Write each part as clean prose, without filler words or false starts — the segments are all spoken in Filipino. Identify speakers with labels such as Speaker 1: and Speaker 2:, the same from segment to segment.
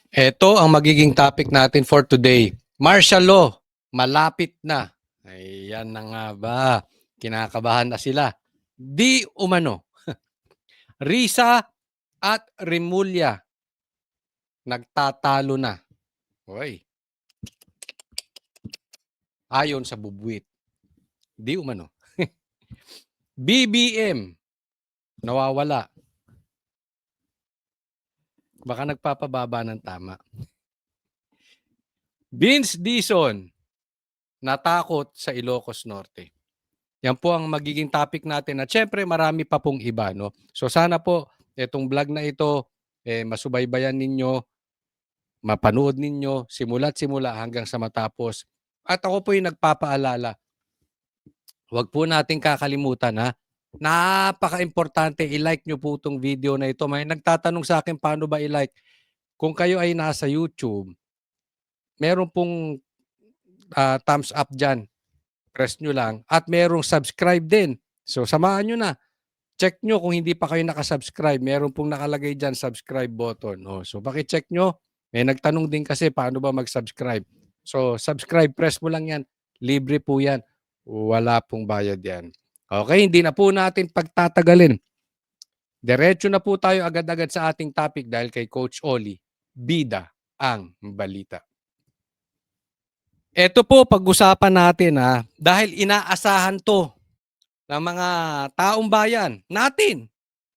Speaker 1: Ito ang magiging topic natin for today. Martial law, malapit na. Ayan na nga ba? Kinakabahan na sila. Di umano. Risa at Remulla nagtatalo na. Hoy. Ayon sa bubuwit. Di umano. BBM nawawala. Baka nagpapababa ng tama. Vince Dizon natakot sa Ilocos Norte. Yan po ang magiging topic natin at syempre marami pa pong iba. No? So sana po itong vlog na ito masubaybayan ninyo, mapanood ninyo simula't simula hanggang sa matapos. At ako po yung nagpapaalala, huwag po natin kakalimutan ha. Napaka-importante, i-like nyo po itong video na ito. May nagtatanong sa akin paano ba i-like. Kung kayo ay nasa YouTube, meron pong thumbs up dyan. Press nyo lang. At merong subscribe din. So samahan nyo na. Check nyo kung hindi pa kayo nakasubscribe. Meron pong nakalagay dyan, subscribe button. Oh, so check nyo. May nagtanong din kasi paano ba mag-subscribe. So subscribe, press mo lang yan. Libre po yan. Wala pong bayad yan. Okay, hindi na po natin pagtatagalin. Diretso na po tayo agad-agad sa ating topic dahil kay Coach Oli, bida ang balita. Ito po pag-usapan natin dahil inaasahan to ng mga taong bayan natin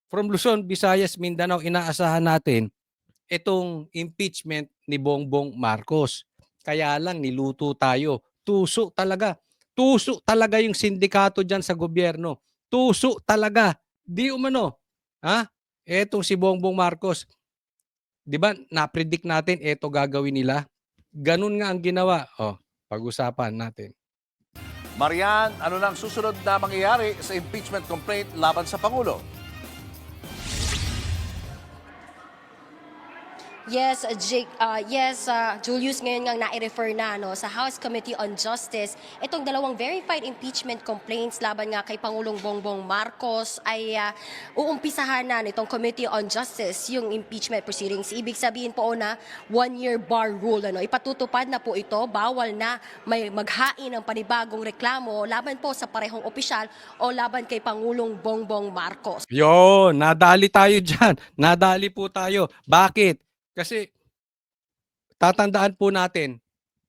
Speaker 1: from Luzon, Visayas, Mindanao, inaasahan natin itong impeachment ni Bongbong Marcos. Kaya lang niluto tayo. Tuso talaga. Tuso talaga yung sindikato dyan sa gobyerno. Tuso talaga. Di umano. Etong si Bongbong Marcos. Di ba, na-predict natin, eto gagawin nila. Ganun nga ang ginawa. Pag-usapan natin.
Speaker 2: Marian, ano nang susunod na mangyayari sa impeachment complaint laban sa Pangulo?
Speaker 3: Yes, Julius, ngayon nga nai-refer na sa House Committee on Justice. Itong dalawang verified impeachment complaints laban nga kay Pangulong Bongbong Marcos ay uumpisahan na nitong Committee on Justice yung impeachment proceedings. Ibig sabihin po na 1-year bar rule. Ipatutupad na po ito, bawal na may maghain ng panibagong reklamo laban po sa parehong opisyal o laban kay Pangulong Bongbong Marcos.
Speaker 1: Nadali tayo dyan. Nadali po tayo. Bakit? Kasi tatandaan po natin,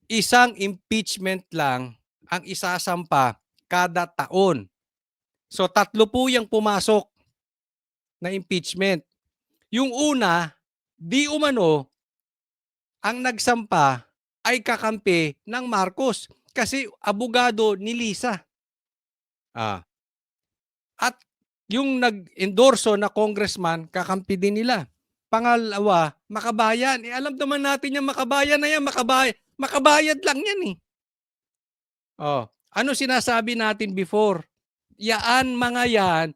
Speaker 1: isang impeachment lang ang isasampa kada taon. So 3 po yung pumasok na impeachment. Yung una, di umano, ang nagsampa ay kakampi ng Marcos kasi abogado ni Lisa. At yung nag-endorso na congressman, kakampi din nila. Pangalawa, makabayan. Alam naman natin yung makabayan na yan, makabayad lang yan . Ano sinasabi natin before? Yaan mga yan,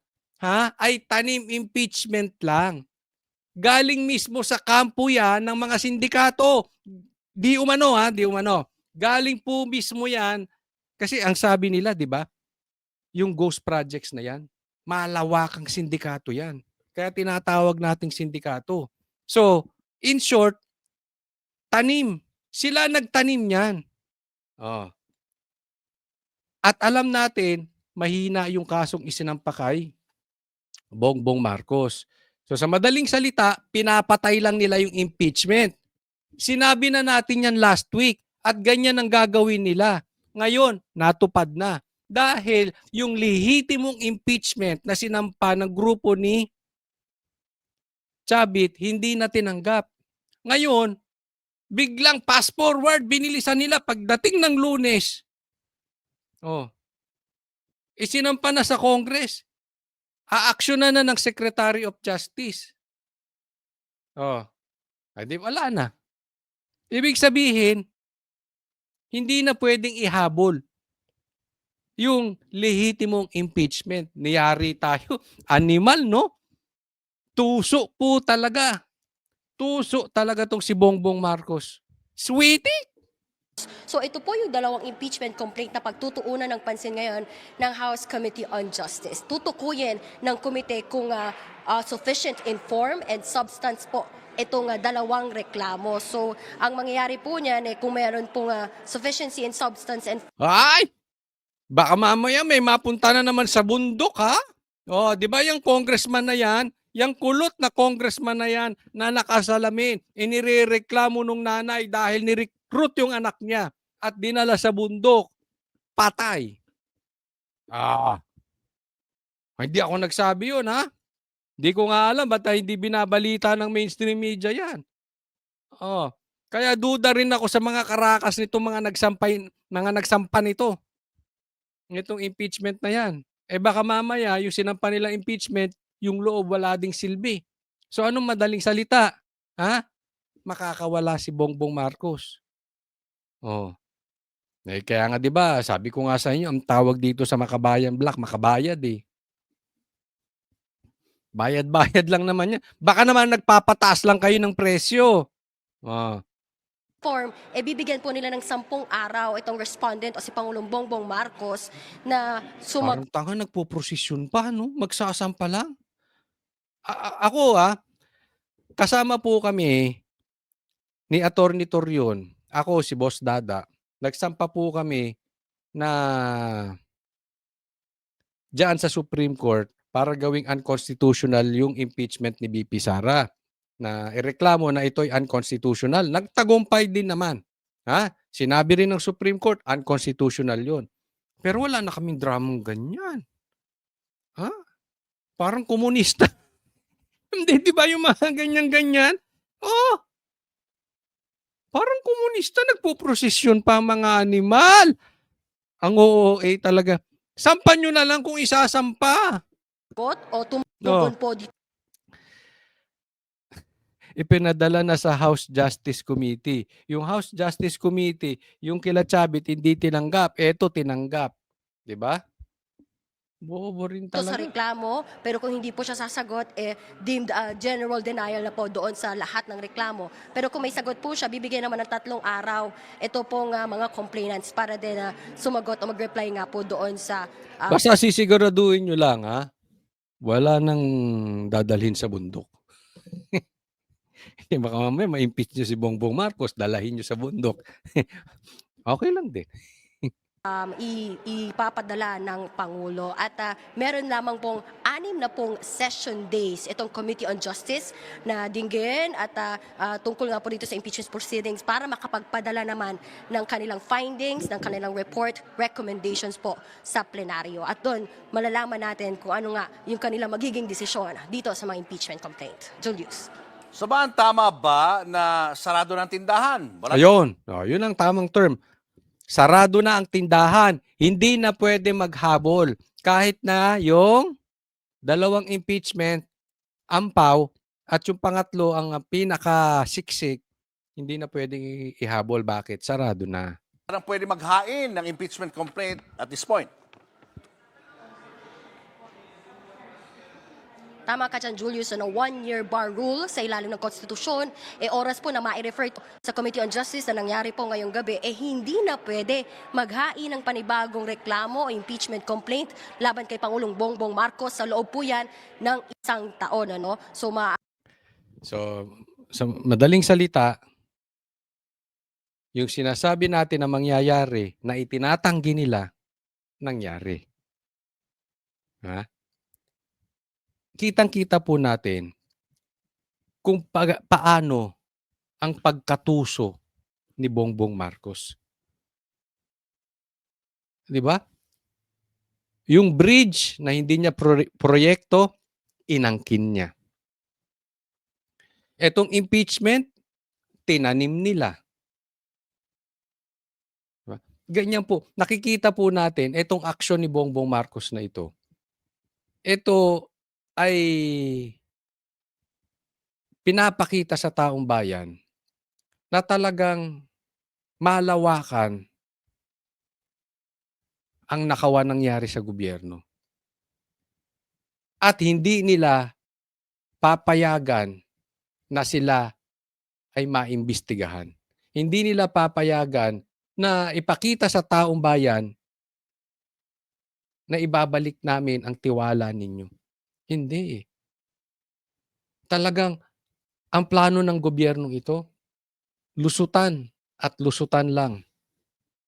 Speaker 1: ay tanim impeachment lang. Galing mismo sa kampo yan ng mga sindikato. Di umano. Galing po mismo yan. Kasi ang sabi nila, di ba? Yung ghost projects na yan, malawakang sindikato yan. Kaya tinatawag nating sindikato. So, in short, tanim. Sila nagtanim yan. At alam natin, mahina yung kasong isinampakay Bongbong Marcos. So sa madaling salita, pinapatay lang nila yung impeachment. Sinabi na natin yan last week at ganyan ang gagawin nila. Ngayon, natupad na. Dahil yung lehitimong impeachment na sinampa ng grupo ni Chavit, hindi na tinanggap. Ngayon, biglang fast forward, binilisan nila pagdating ng Lunes. Isinampa na sa Congress. Aaksyonan na ng Secretary of Justice. Di wala na. Ibig sabihin, hindi na pwedeng ihabol yung lehitimong impeachment. Niyari tayo. Animal, no? Tuso po talaga. Tuso talaga tong si Bongbong Marcos. Sweetie!
Speaker 3: So ito po yung dalawang impeachment complaint na pagtutuunan ng pansin ngayon ng House Committee on Justice. Tutukuyin ng komite kung sufficient in form and substance po itong dalawang reklamo. So, ang mangyayari po niyan, kung mayroon pong sufficiency in substance and
Speaker 1: Ay! Baka mamaya may mapunta na naman sa bundok, ha? Oh, 'di ba yung congressman na yan, yung kulot na congressman na yan na nakasalamin, inirereklamo nung nanay dahil ni-recruit yung anak niya at dinala sa bundok, patay. Hindi ako nagsabi yun, ha? Hindi ko nga alam ba't hindi binabalita ng mainstream media yan. Oh, kaya duda rin ako sa mga karakas nitong mga nagsampa nito. Nitong impeachment na yan. Baka mamaya yung sinampa nilang impeachment, yung loob wala ding silbi. So anong madaling salita? Ha? Makakawala si Bongbong Marcos. Oh. Kaya nga 'di ba, sabi ko nga sa inyo, ang tawag dito sa Makabayan Black, makabayad eh. Bayad-bayad lang naman yan. Baka naman nagpapataas lang kayo ng presyo. Oh.
Speaker 3: form, bibigyan po nila ng 10 araw itong respondent o si Pangulong Bongbong Marcos na
Speaker 1: Parang tanga nagpoprosesyon pa 'no, magsasampa lang. Ako kasama po kami ni Attorney Torion, ako si Boss Dada, nagsampa po kami na diyaan sa Supreme Court para gawing unconstitutional yung impeachment ni VP Sara, na ireklamo na ito'y unconstitutional. Nagtagumpay din naman, Sinabi rin ng Supreme Court, unconstitutional yun. Pero wala na kaming dramang ganyan. Parang komunista. Hindi, 'di ba yung mga ganyan-ganyan? Oh, parang komunista nagpoprosesyon pa ang mga animal. Ang OOA talaga. Sampan nyo na lang kung isasampa.
Speaker 3: bot o
Speaker 1: No.
Speaker 3: tumugon po dito
Speaker 1: Ipinadala na sa House Justice Committee. Yung House Justice Committee, yung kila Chavit hindi tinanggap, eto tinanggap. 'Di ba? Bobo rin
Speaker 3: sa
Speaker 1: talaga.
Speaker 3: reklamo, pero kung hindi po siya sasagot, deemed general denial na po doon sa lahat ng reklamo. Pero kung may sagot po siya, bibigyan naman ng 3 araw ito pong mga complainants para din sumagot o mag-reply nga po doon sa
Speaker 1: Basta sisiguraduhin nyo lang, wala nang dadalhin sa bundok. Baka mamaya ma-impeach nyo si Bongbong Marcos, dalahin nyo sa bundok. Okay lang din.
Speaker 3: ipapadala ng Pangulo. At meron lamang pong 6 na pong session days itong Committee on Justice na dinggin at tungkol nga po dito sa impeachment proceedings para makapagpadala naman ng kanilang findings, ng kanilang report, recommendations po sa plenaryo. At doon, malalaman natin kung ano nga yung kanilang magiging desisyon dito sa mga impeachment complaint. Julius.
Speaker 2: Sabahan, tama ba na sarado ng tindahan?
Speaker 1: Ayun. Yun ang tamang term. Sarado na ang tindahan. Hindi na pwede maghabol. Kahit na yung 2 impeachment, ampaw, at yung pangatlo, ang pinakasiksik, hindi na pwedeng ihabol. Bakit? Sarado na.
Speaker 2: Parang pwede maghain ng impeachment complaint at this point.
Speaker 3: Tama ka dyan, Julius, 1-year bar rule sa ilalim ng konstitusyon, oras po na ma-refer sa Committee on Justice na nangyari po ngayong gabi, hindi na pwede maghain ng panibagong reklamo o impeachment complaint laban kay Pangulong Bongbong Marcos sa loob po yan ng 1 taon.
Speaker 1: So, sa madaling salita, yung sinasabi natin na mangyayari na itinatanggi nila, nangyari. Kitang-kita po natin kung paano ang pagkatuso ni Bongbong Marcos. 'Di ba? Yung bridge na hindi niya proyekto, inangkin niya. Etong impeachment, tinanim nila. Diba? Ganyan po. Nakikita po natin etong aksyon ni Bongbong Marcos na ito. Ito ay pinapakita sa taong bayan na talagang malawakan ang nakawan nangyari sa gobyerno. At hindi nila papayagan na sila ay maimbestigahan. Hindi nila papayagan na ipakita sa taong bayan na ibabalik namin ang tiwala ninyo. Hindi. Talagang Ang plano ng gobyernong ito, lusutan at lusutan lang.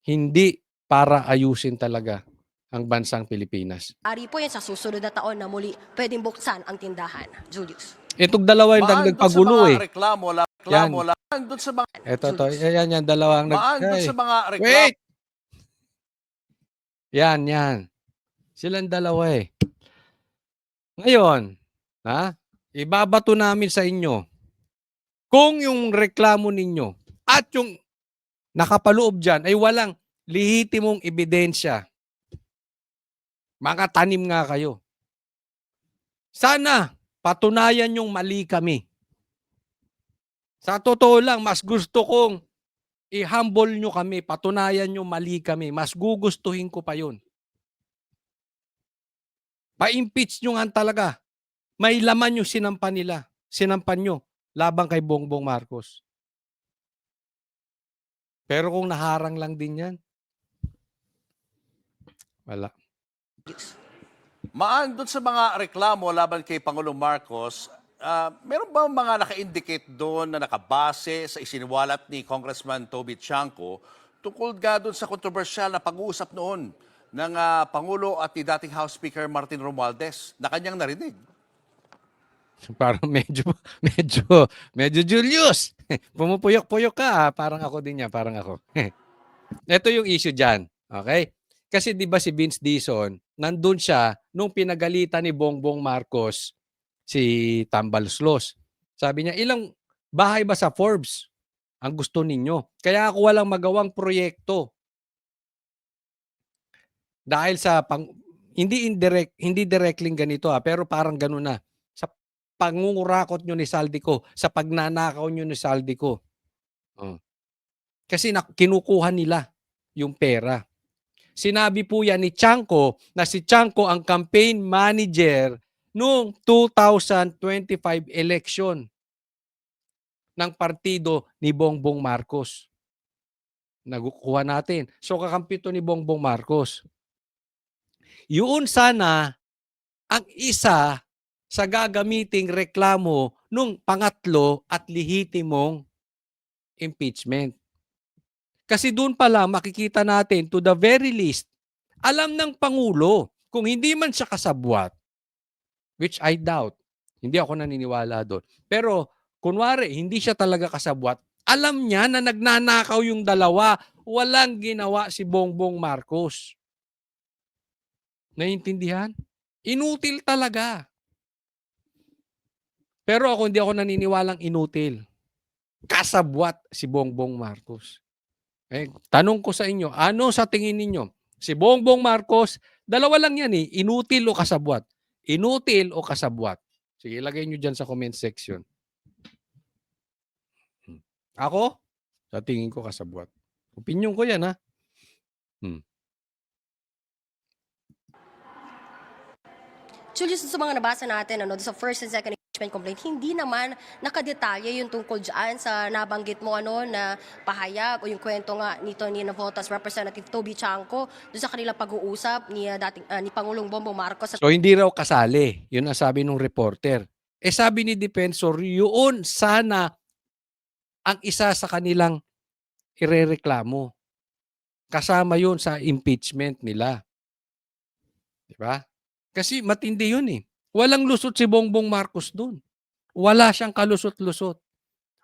Speaker 1: Hindi para ayusin talaga ang bansang Pilipinas.
Speaker 3: Ari po yan sa susunod na taon na muli pwedeng buksan ang tindahan. Julius.
Speaker 1: Itong dalawa yung
Speaker 2: Maan doon sa
Speaker 1: nagpagulo
Speaker 2: mga
Speaker 1: eh.
Speaker 2: reklamo,
Speaker 1: Yan.
Speaker 2: maan doon sa mga
Speaker 1: Ito. Yan, dalawang
Speaker 2: maan doon sa mga reklamo.
Speaker 1: Wait! Yan. Silang dalawa eh. Ngayon, ibabato namin sa inyo kung yung reklamo ninyo at yung nakapaloob dyan ay walang lehitimong ebidensya. Mga tanim nga kayo. Sana patunayan yung mali kami. Sa totoo lang, mas gusto kong i-humble nyo kami, patunayan nyo mali kami. Mas gugustuhin ko pa yun. Pa-impeach nyo nga talaga. May laman yung sinampan nila. Sinampan nyo labang kay Bongbong Marcos. Pero kung naharang lang din yan, wala.
Speaker 2: Maan doon sa mga reklamo laban kay Pangulong Marcos, meron ba mga naka-indicate doon na nakabase sa isiniwalat ni Congressman Toby Chanco tungkol nga doon sa kontrobersyal na pag-uusap noon ng Pangulo at ni dating House Speaker Martin Romualdez na kanyang narinig?
Speaker 1: Parang medyo Julius. Pumupuyok-puyok ka. Parang ako din yan. Parang ako. Ito yung issue dyan. Okay? Kasi di ba si Vince Dizon, nandun siya nung pinagalitan ni Bongbong Marcos si Tambaloslos. Sabi niya, ilang bahay ba sa Forbes ang gusto ninyo? Kaya ako walang magawang proyekto. Dahil sa hindi directly ganito pero parang gano'n na. Sa pangungurakot nyo ni Saldico, sa pagnanakaw nyo ni Saldico. Kasi kinukuha nila yung pera. Sinabi po yan ni Chanco na si Chanco ang campaign manager noong 2025 election ng partido ni Bongbong Marcos. Nagukuha natin. So kakampi to ni Bongbong Marcos. Yun sana ang isa sa gagamiting reklamo nung pangatlo at lehitimong impeachment. Kasi doon pala makikita natin to the very least, alam ng Pangulo kung hindi man siya kasabwat, which I doubt, hindi ako naniniwala doon. Pero kunwari, hindi siya talaga kasabwat, alam niya na nagnanakaw yung dalawa, walang ginawa si Bongbong Marcos. Naiintindihan? Inutil talaga. Pero ako hindi ako naniniwalang inutil. Kasabwat si Bongbong Marcos. Tanong ko sa inyo, ano sa tingin ninyo? Si Bongbong Marcos, dalawa lang yan inutil o kasabwat. Inutil o kasabwat. Sige, ilagay nyo dyan sa comment section. Ako, sa tingin ko kasabwat. Opinion ko yan
Speaker 3: Julius, sa mga nabasa natin, sa first and second impeachment complaint, hindi naman nakadetalye yung tungkol dyan sa nabanggit mo na pahayag o yung kwento nga nito ni Navotas Representative Toby Chanco doon sa kanilang pag-uusap ni Pangulong Bongbong Marcos.
Speaker 1: So hindi raw kasali. Yun ang sabi ng reporter. Sabi ni Defensor, yun sana ang isa sa kanilang irereklamo. Kasama yun sa impeachment nila. Diba? Kasi matindi yun Walang lusot si Bongbong Marcos dun. Wala siyang kalusot-lusot.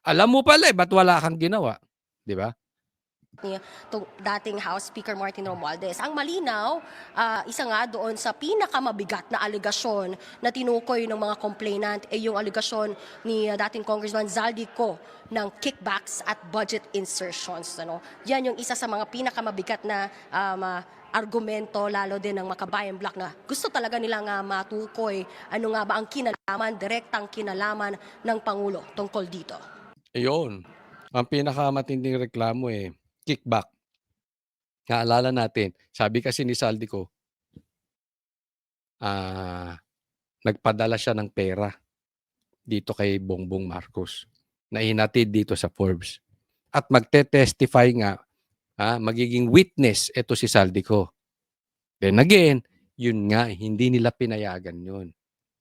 Speaker 1: Alam mo pala ba't wala kang ginawa? Diba?
Speaker 3: Ni dating House Speaker Martin Romualdez. Ang malinaw, isa nga doon sa pinakamabigat na alegasyon na tinukoy ng mga complainant ay yung alegasyon ni dating Congressman Zaldico ng kickbacks at budget insertions. Yan yung isa sa mga pinakamabigat na argumento lalo din ng Makabayan Black na gusto talaga nilang matukoy ano nga ba ang kinalaman, direktang kinalaman ng Pangulo tungkol dito.
Speaker 1: Ayun. Ang pinakamatinding reklamo kickback. Naalala natin, sabi kasi ni Saldico, nagpadala siya ng pera dito kay Bongbong Marcos na hinatid dito sa Forbes. At magte-testify nga, magiging witness ito si Saldico. Then again, yun nga, hindi nila pinayagan yun.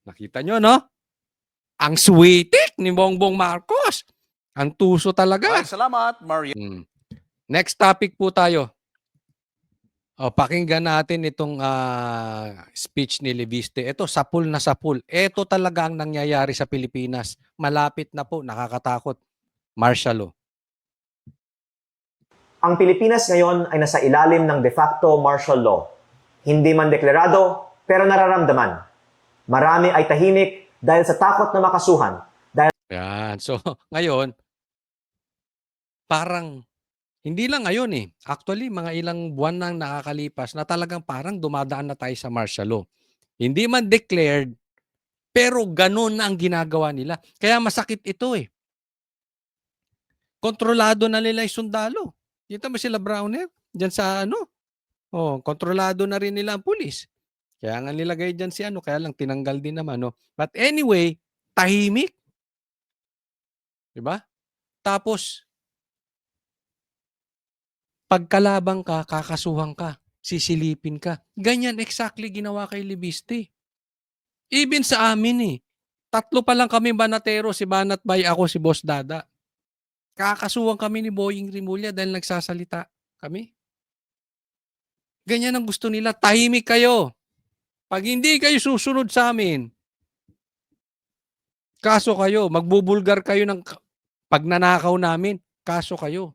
Speaker 1: Nakita nyo, no? Ang sweetik ni Bongbong Marcos. Ang tuso talaga.
Speaker 2: Maraming salamat, Mario.
Speaker 1: Next topic po tayo. O, pakinggan natin itong speech ni Leviste. Ito, sapul na sapul. Ito talaga ang nangyayari sa Pilipinas. Malapit na po, nakakatakot. Martial law.
Speaker 4: Ang Pilipinas ngayon ay nasa ilalim ng de facto martial law. Hindi man deklarado, pero nararamdaman. Marami ay tahimik dahil sa takot na makasuhan.
Speaker 1: Yan. So, ngayon, parang, hindi lang ngayon eh. Actually, mga ilang buwan nang nakakalipas na talagang parang dumadaan na tayo sa martial law. Hindi man declared, pero ganun na ang ginagawa nila. Kaya masakit ito eh. Kontrolado na nila yung sundalo. Kita mo sila Browner? Diyan sa ano? Oh, kontrolado na rin nila ang pulis. Kaya nga nilagay diyan si ano, kaya lang tinanggal din naman, no? But anyway, tahimik. 'Di ba? Tapos pagkalabang ka, kakasuhan ka, sisilipin ka. Ganyan exactly ginawa kay Libiste. Even sa amin eh. 3 pa lang kami banatero, si Banat Bay, ako, si Boss Dada. Kakasuhan kami ni Boying Rimulya dahil nagsasalita kami. Ganyan ang gusto nila. Tahimik kayo. Pag hindi kayo susunod sa amin, kaso kayo. Magbubulgar kayo ng pagnanakaw namin. Kaso kayo.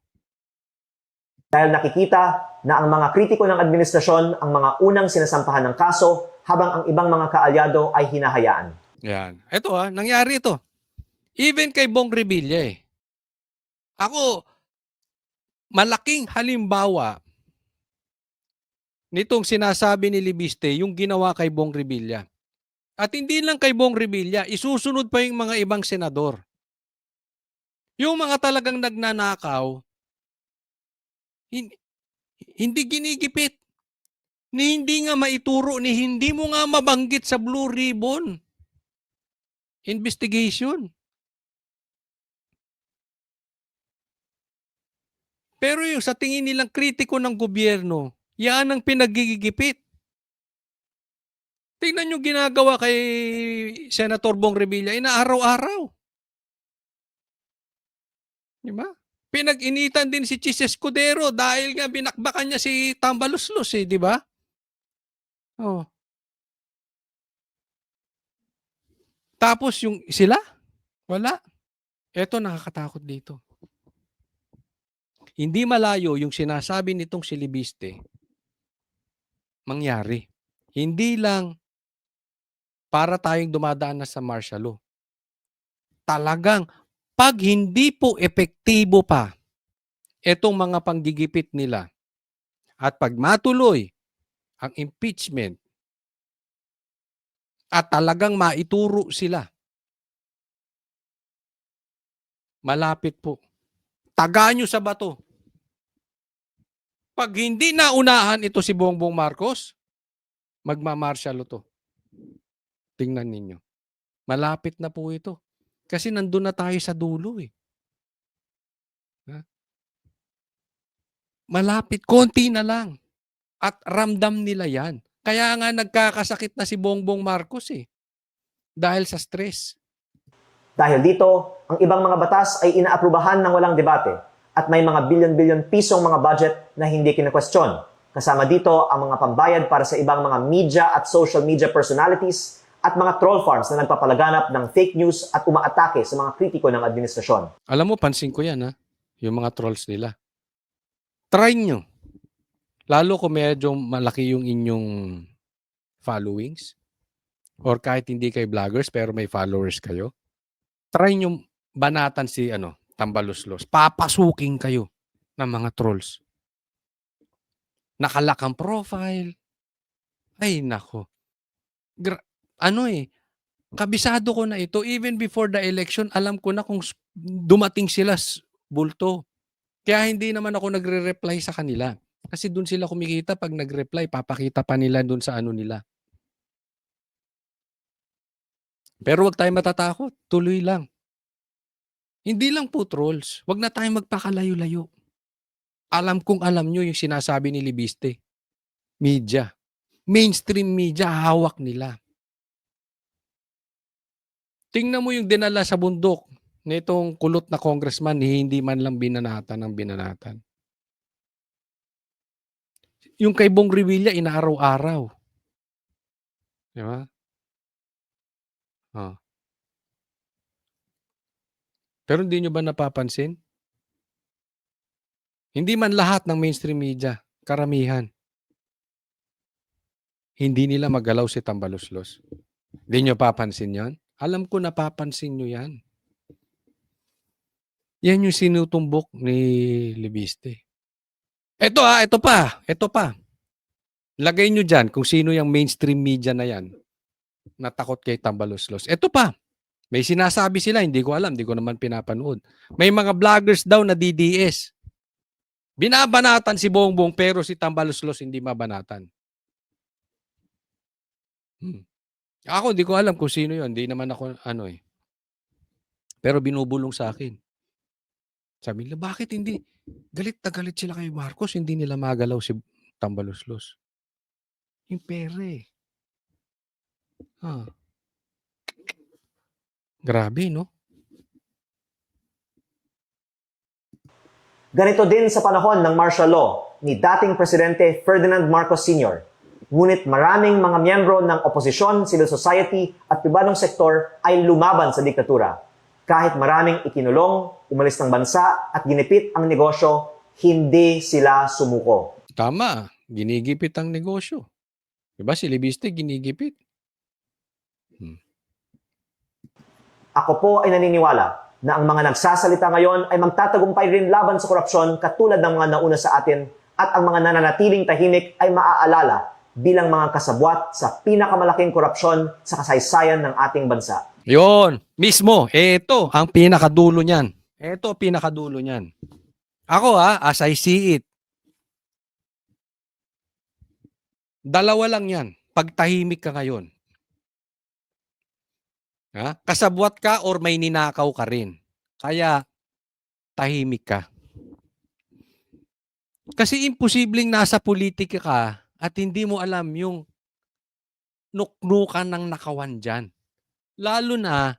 Speaker 4: Dahil nakikita na ang mga kritiko ng administrasyon ang mga unang sinasampahan ng kaso habang ang ibang mga kaalyado ay hinahayaan.
Speaker 1: Yan. Ito nangyari ito. Even kay Bong Revilla eh. Ako, malaking halimbawa nitong sinasabi ni Libiste yung ginawa kay Bong Revilla. At hindi lang kay Bong Revilla, isusunod pa yung mga ibang senador. Yung mga talagang nagnanakaw, hindi ginigipit. Ni hindi nga maituro, ni hindi mo nga mabanggit sa Blue Ribbon investigation. Pero yung sa tingin nilang kritiko ng gobyerno, yan ang pinagigigipit. Tingnan nyo ginagawa kay Senator Bong Revilla, inaaraw-araw. Diba? Pinag-initan din si Chis Escudero dahil nga binakbakan niya si Tambaluslos di ba? Oh. Tapos yung sila, wala. Eto nakakatakot dito. Hindi malayo yung sinasabi nitong si Libiste mangyari. Hindi lang para tayong dumadaan na sa martial law. Talagang pag hindi po epektibo pa itong mga panggigipit nila at pag matuloy ang impeachment at talagang maituro sila, malapit po. Tagaan nyo sa bato. Pag hindi naunahan ito si Bongbong Marcos, magmamartial law to. Tingnan ninyo. Malapit na po ito. Kasi nandun na tayo sa dulo eh. Malapit, konti na lang. At ramdam nila yan. Kaya nga nagkakasakit na si Bongbong Marcos eh. Dahil sa stress.
Speaker 4: Dahil dito, ang ibang mga batas ay inaaprubahan ng walang debate at may mga bilyon-bilyon pisong mga budget na hindi kinakwestiyon. Kasama dito ang mga pambayad para sa ibang mga media at social media personalities at mga troll farms na nagpapalaganap ng fake news at umaatake sa mga kritiko ng administrasyon.
Speaker 1: Alam mo, pansin ko yan yung mga trolls nila. Try nyo. Lalo kung medyo malaki yung inyong followings or kahit hindi kayo vloggers pero may followers kayo. Try nyo banatan si Tambaluslos. Papasukin kayo ng mga trolls. Nakalak ang profile. Ay, nako. Kabisado ko na ito. Even before the election, alam ko na kung dumating sila bulto. Kaya hindi naman ako nagre-reply sa kanila. Kasi dun sila kumikita pag nag-reply, papakita pa nila dun sa ano nila. Pero wag tayong matatakot. Tuloy lang. Hindi lang po trolls. Wag na tayong magpakalayo-layo. Alam kong alam nyo yung sinasabi ni Libiste. Media. Mainstream media, hawak nila. Tingnan mo yung dinala sa bundok nitong kulot na congressman, hindi man lang binanatan ng binanatan. Yung kay Bong Revilla, inaaraw-araw. Di ba? Oh. Pero hindi nyo ba napapansin? Hindi man lahat ng mainstream media, karamihan, hindi nila magalaw si Tambaluslos. Hindi nyo papansin yon? Alam ko napapansin nyo yan. Yan yung sinutumbok ni Libiste. Ito pa. Lagay nyo dyan kung sino yung mainstream media na yan na takot kay Tambaluslos. Ito pa. May sinasabi sila, hindi ko alam, hindi ko naman pinapanood. May mga vloggers daw na DDS. Binabanatan si Bongbong pero si Tambaluslos hindi mabanatan. Ako hindi ko alam kung sino yon, hindi naman ako Pero binubulong sa akin. Sabi nila, bakit hindi? Galit na galit sila kay Marcos, hindi nila magalaw si Tambaluslos. Yung pere. Grabe, no?
Speaker 4: Ganito din sa panahon ng martial law ni dating Presidente Ferdinand Marcos Sr. Ngunit maraming mga miyembro ng oposisyon, civil society at pribadong sektor ay lumaban sa diktatura. Kahit maraming ikinulong, umalis ng bansa at ginipit ang negosyo, hindi sila sumuko.
Speaker 1: Tama, ginigipit ang negosyo. Diba si Libiste ginigipit?
Speaker 4: Ako po ay naniniwala na ang mga nagsasalita ngayon ay magtatagumpay rin laban sa korupsyon katulad ng mga nauna sa atin at ang mga nananatiling tahimik ay maaalala bilang mga kasabwat sa pinakamalaking korupsyon sa kasaysayan ng ating bansa.
Speaker 1: Yon, mismo. Ito ang pinakadulo niyan. Ako as I see it, dalawa lang yan. Pagtahimik ka ngayon. Kasabwat ka or may ninakaw ka rin. Kaya, tahimik ka. Kasi imposibleng nasa politika ka at hindi mo alam yung nuknukan ng nakawan dyan. Lalo na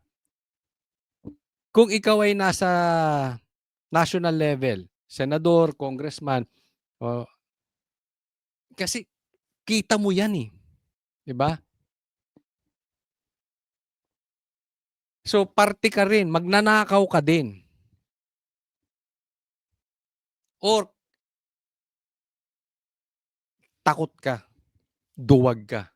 Speaker 1: kung ikaw ay nasa national level, senador, congressman, kasi kita mo yan eh. Diba? So, parte ka rin. Magnanakaw ka din. Or, takot ka. Duwag ka.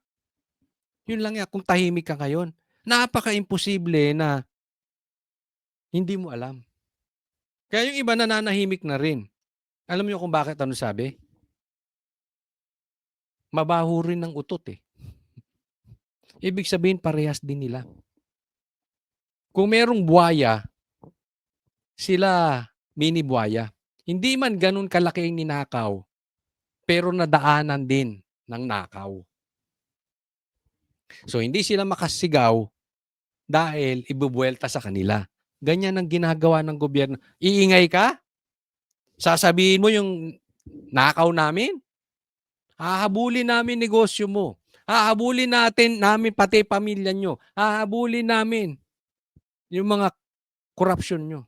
Speaker 1: Yun lang yan. Kung tahimik ka ngayon, napaka-imposible na hindi mo alam. Kaya yung iba nananahimik na rin. Alam niyo kung bakit sabi? Mabaho rin ng utot eh. Ibig sabihin, parehas din nila. Kung merong buwaya, sila mini buwaya. Hindi man ganun kalaki ang ninakaw, pero nadaanan din ng nakaw. So hindi sila makasigaw dahil ibubuelta sa kanila. Ganyan ang ginagawa ng gobyerno. Iingay ka? Sasabihin mo yung nakaw namin? Hahabulin namin negosyo mo. Hahabulin namin pati pamilya nyo. Hahabulin namin yung mga korupsyon nyo.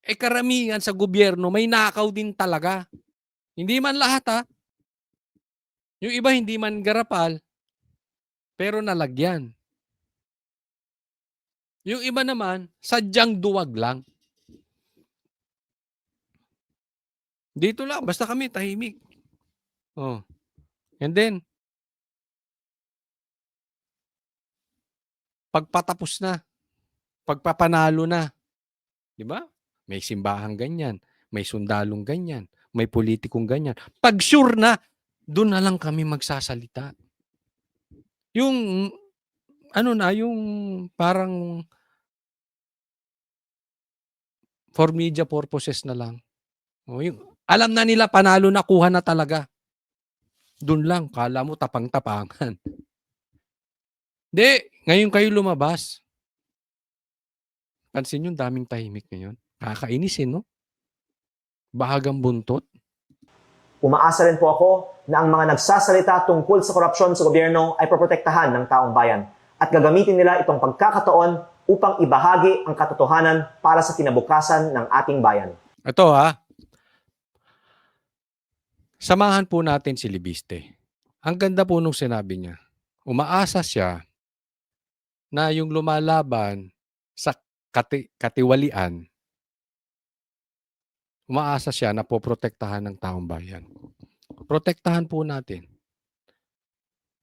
Speaker 1: Karamihan sa gobyerno, may nakaw din talaga. Hindi man lahat Yung iba hindi man garapal, pero nalagyan. Yung iba naman, sadyang duwag lang. Dito lang, basta kami tahimik. And then, pagpatapos na, pagpapanalo na, di ba? May simbahang ganyan, may sundalong ganyan, may politikong ganyan. Pag sure na, doon na lang kami magsasalita. Yung, yung parang for media purposes na lang. Alam na nila, panalo na, kuha na talaga. Doon lang, kala mo tapang-tapangan. Hindi, ngayon kayo lumabas. Pansin yung daming tahimik ngayon. Kakainisin, no? Bahagang buntot.
Speaker 4: Umaasa rin po ako na ang mga nagsasalita tungkol sa korupsyon sa gobyerno ay proprotektahan ng taong bayan at gagamitin nila itong pagkakataon upang ibahagi ang katotohanan para sa kinabukasan ng ating bayan.
Speaker 1: Ito samahan po natin si Libiste. Ang ganda po nung sinabi niya. Umaasa siya na yung lumalaban sa katiwalian, umaasa siya na poprotektahan ng taong bayan. Protektahan po natin.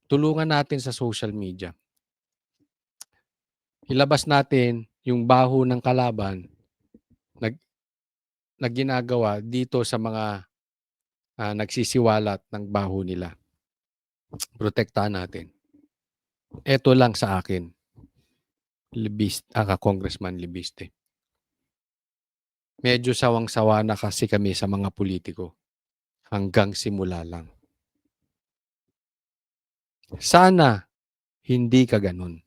Speaker 1: Tulungan natin sa social media. Ilabas natin yung baho ng kalaban na ginagawa dito sa mga nagsisiwalat ng baho nila. Protektahan natin. Ito lang sa akin, Congressman Libiste. Medyo sawang-sawa na kasi kami sa mga politiko. Hanggang simula lang. Sana hindi ka ganun.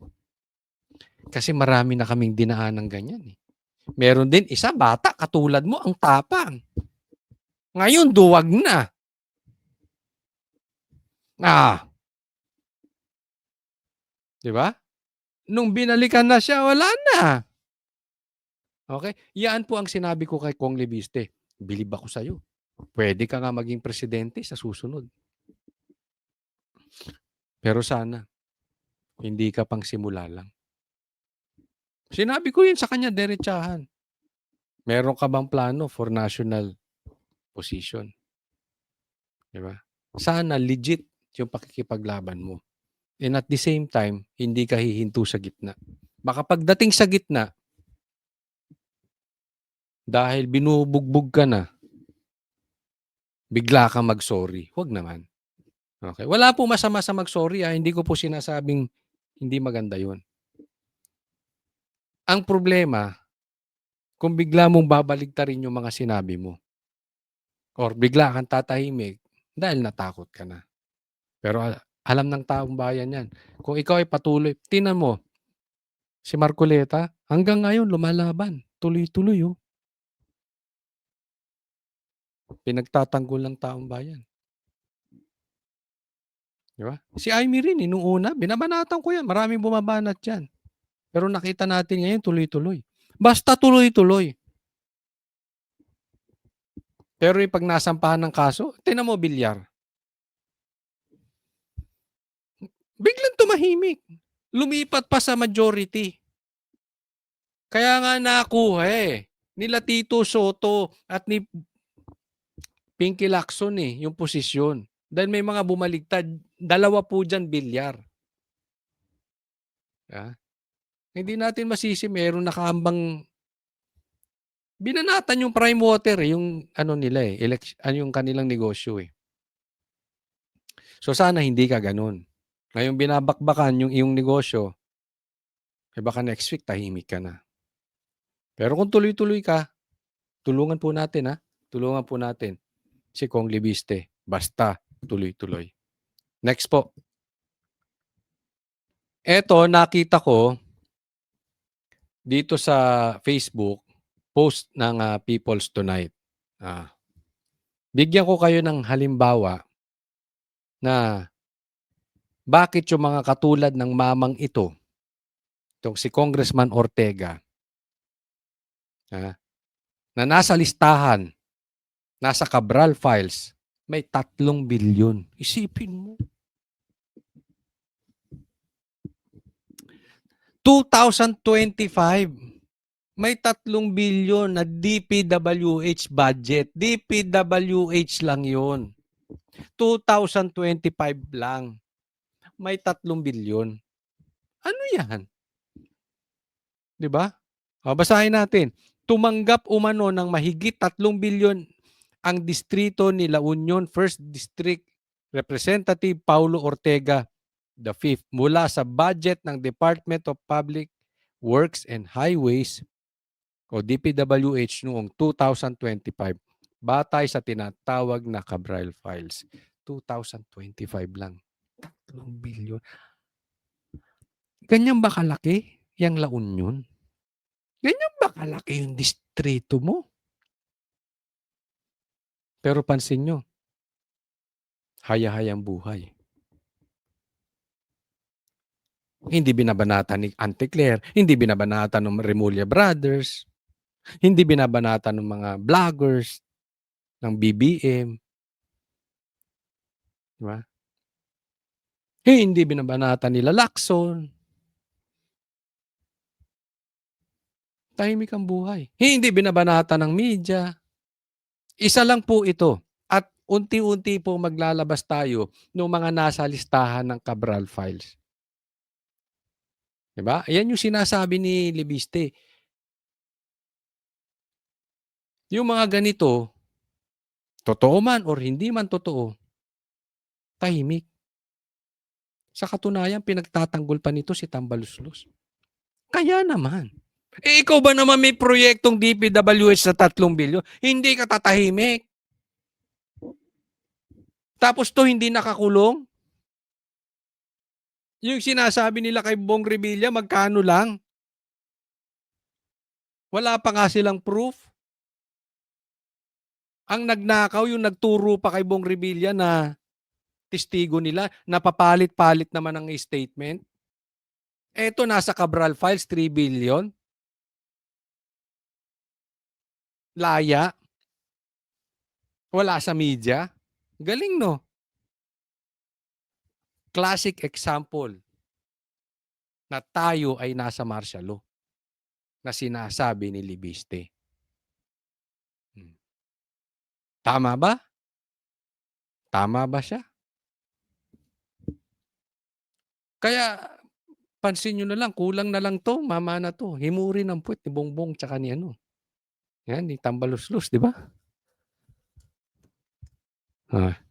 Speaker 1: Kasi marami na kaming dinaan ng ganyan. Meron din isa, bata, katulad mo, ang tapang. Ngayon, duwag na. Di ba? Nung binalikan na siya, wala na. Okay? Yan po ang sinabi ko kay Kong Libiste. Bilib ako sa'yo. Pwede ka nga maging presidente sa susunod. Pero sana, hindi ka pang simula lang. Sinabi ko yun sa kanya, derechahan. Meron ka bang plano for national position? Diba? Sana legit yung pakikipaglaban mo. And at the same time, hindi ka hihinto sa gitna. Baka pagdating sa gitna, dahil binubugbog ka na, bigla ka mag-sorry. Huwag naman. Okay? Wala po masama sa mag-sorry. Hindi ko po sinasabing hindi maganda yun. Ang problema, kung bigla mong babaligtarin yung mga sinabi mo, or bigla kang tatahimik dahil natakot ka na. Pero alam ng taong bayan yan. Kung ikaw ay patuloy, tinan mo, si Marcoleta, hanggang ngayon lumalaban. Tuloy-tuloy. Pinagtatanggol ng taong bayan. Di ba? Si Amy rin, nung una, binabanatan ko yan. Maraming bumabanat yan. Pero nakita natin ngayon, tuloy-tuloy. Basta tuloy-tuloy. Pero yung pag nasampahan ng kaso, tinan mo, Bilyar. Biglang tumahimik. Lumipat pa sa majority. Kaya nga nakuha nila Tito Soto at ni Pinky Lacson yung posisyon. Dahil may mga bumaligtad. Dalawa po dyan, Bilyar. Hindi natin masisi, meron nakaambang binanatan yung prime water, yung ano nila yung kanilang negosyo So sana hindi ka ganun. Ngayong binabakbakan yung iyong negosyo, baka next week tahimik ka na. Pero kung tuloy-tuloy ka, tulungan po natin Tulungan po natin si Kong Libiste. Basta tuloy-tuloy. Next po. Eto, nakita ko dito sa Facebook, post ng People's Tonight. Bigyan ko kayo ng halimbawa na bakit yung mga katulad ng mamang itong si Congressman Ortega, na nasa listahan, nasa Cabral files, may 3 bilyon. Isipin mo. 2025, may 3 bilyon na DPWH budget. DPWH lang yun. 2025 lang. May 3 bilyon. Ano yan? Diba? Basahin natin. Tumanggap umano ng mahigit 3 bilyon ang distrito ni La Union 1st District Representative Paulo Ortega V mula sa budget ng Department of Public Works and Highways o DPWH noong 2025 batay sa tinatawag na Cabral Files. 2025 lang. 3 bilyon. Ganyan ba kalaki yung La Union? Ganyan ba kalaki yung distrito mo? Pero pansin nyo, haya-hayang buhay. Hindi binabanatan ni Auntie Claire, hindi binabanatan ng Remulla Brothers, hindi binabanatan ng mga vloggers ng BBM, di ba? Hindi binabanatan nila Lacson. Tahimik ang buhay. Hindi binabanatan ng media. Isa lang po ito. At unti-unti po maglalabas tayo ng mga nasa listahan ng Cabral Files. Diba? Ayan yung sinasabi ni Libiste. Yung mga ganito, totoo man or hindi man totoo, tahimik. Sa katunayan, pinagtatanggol pa nito si Tambaluslos. Kaya naman. Ikaw ba naman may proyektong DPWH sa 3 bilyon? Hindi ka tatahimik. Tapos to hindi nakakulong? Yung sinasabi nila kay Bong Revilla, magkano lang? Wala pa nga silang proof. Ang nagnakaw, yung nagturo pa kay Bong Revilla na testigo nila, napapalit-palit naman ang statement. Eto, nasa Cabral Files, 3 billion. Laya. Wala sa media. Galing, no? Classic example na tayo ay nasa martial law na sinasabi ni Libiste. Tama ba? Tama ba siya? Kaya pansin nyo na lang, kulang na lang to, mama na to. Himurin ang puwet ni Bongbong tsaka ni ano. Yan, ni Tambaluslos, di ba?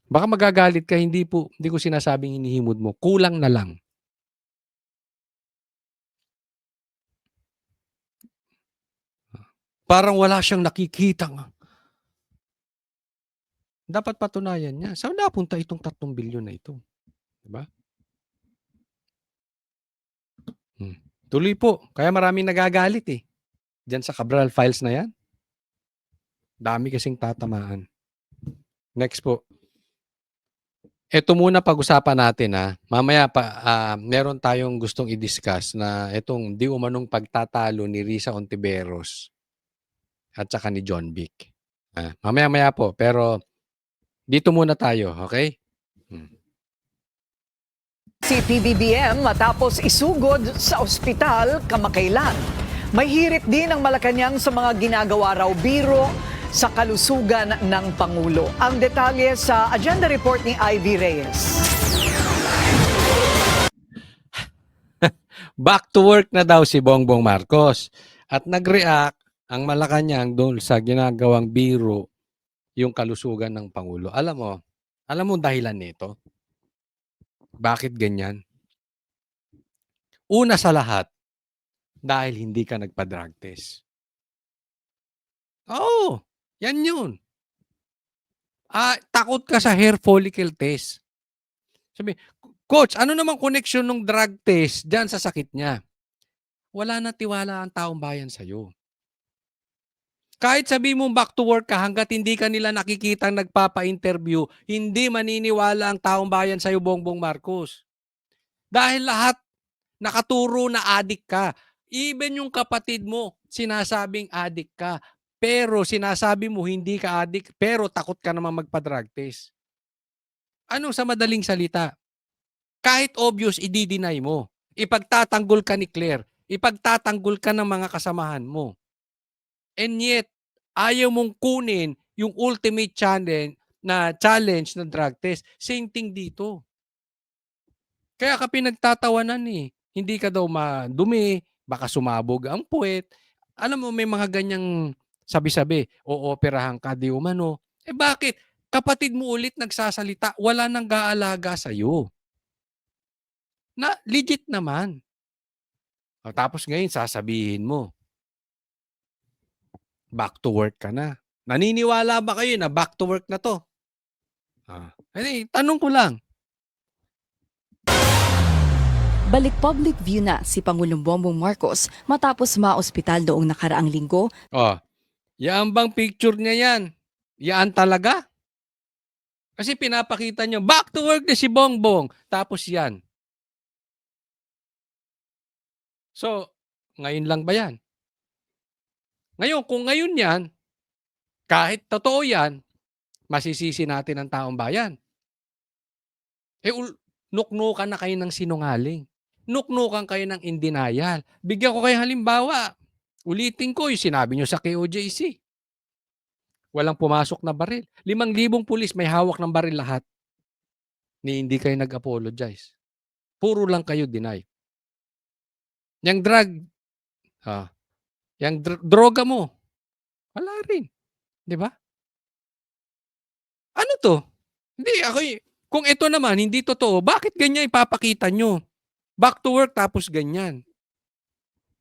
Speaker 1: Baka magagalit ka, hindi ko sinasabing hinihimod mo. Kulang na lang. Parang wala siyang nakikitang. Dapat patunayan niya. Saan napunta itong 3 bilyon na ito? Di ba? Tuloy po. Kaya maraming nagagalit eh. Diyan sa Cabral Files na yan. Dami kasing tatamaan. Next po. Ito muna pag-usapan natin ha. Mamaya pa meron tayong gustong i-discuss na itong di umanong pagtatalo ni Risa Ontiveros at saka ni John Vic. Mamaya-maya po, pero dito muna tayo, okay?
Speaker 5: Si PBBM matapos isugod sa ospital kamakailan. May hirit din ang Malacanang sa mga ginagawa raw biro sa kalusugan ng Pangulo. Ang detalye sa agenda report ni Ivy Reyes.
Speaker 1: Back to work na daw si Bongbong Marcos. At nag-react ang Malacanang doon sa ginagawang biro yung kalusugan ng Pangulo. Alam mo dahilan nito? Bakit ganyan? Una sa lahat, dahil hindi ka nagpa-drug test. Oo, yan yun. Takot ka sa hair follicle test. Sabi, Coach, ano namang connection ng drug test dyan sa sakit niya? Wala na tiwala ang taong bayan sa'yo. Kahit sabi mo back to work ka, hanggat hindi ka nila nakikitang nagpapa-interview, hindi maniniwala ang taong bayan sa'yo, Bongbong Marcos. Dahil lahat nakaturo na addict ka. Even yung kapatid mo, sinasabing addict ka. Pero sinasabi mo hindi ka addict, pero takot ka naman magpa-drug test. Ano sa madaling salita? Kahit obvious, i-deny mo. Ipagtatanggol ka ni Claire. Ipagtatanggol ka ng mga kasamahan mo. And yet, ayaw mong kunin yung ultimate challenge na drug test. Same thing dito. Kaya ka pinagtatawanan eh. Hindi ka daw madumi, baka sumabog ang puwet. Alam mo, may mga ganyang sabi-sabi. Ooperahan ka di umano. Bakit? Kapatid mo ulit nagsasalita, wala nang gaalaga sa'yo. Na legit naman. Tapos ngayon sasabihin mo, back to work ka na. Naniniwala ba kayo na back to work na to? Tanong ko lang.
Speaker 6: Balik public view na si Pangulong Bongbong Marcos matapos ma-ospital noong nakaraang linggo.
Speaker 1: Yan bang picture niya yan? Yan talaga? Kasi pinapakita niyo, back to work na si Bongbong. Tapos yan. So, ngayon lang ba yan? Ngayon, kung ngayon yan, kahit totoo yan, masisisi natin ang taong bayan. Eh, nuknukan na kayo ng sinungaling. Nuknukan kayo ng in denial. Bigyan ko kayo halimbawa. Ulitin ko yung sinabi nyo sa KOJC. Walang pumasok na baril. 5,000 pulis may hawak ng baril lahat. Ni hindi kayo nag-apologize. Puro lang kayo deny. Yang drug, yang droga mo, wala rin. Di ba? Ano to? Hindi, kung ito naman, hindi totoo, bakit ganyan ipapakita nyo? Back to work tapos ganyan.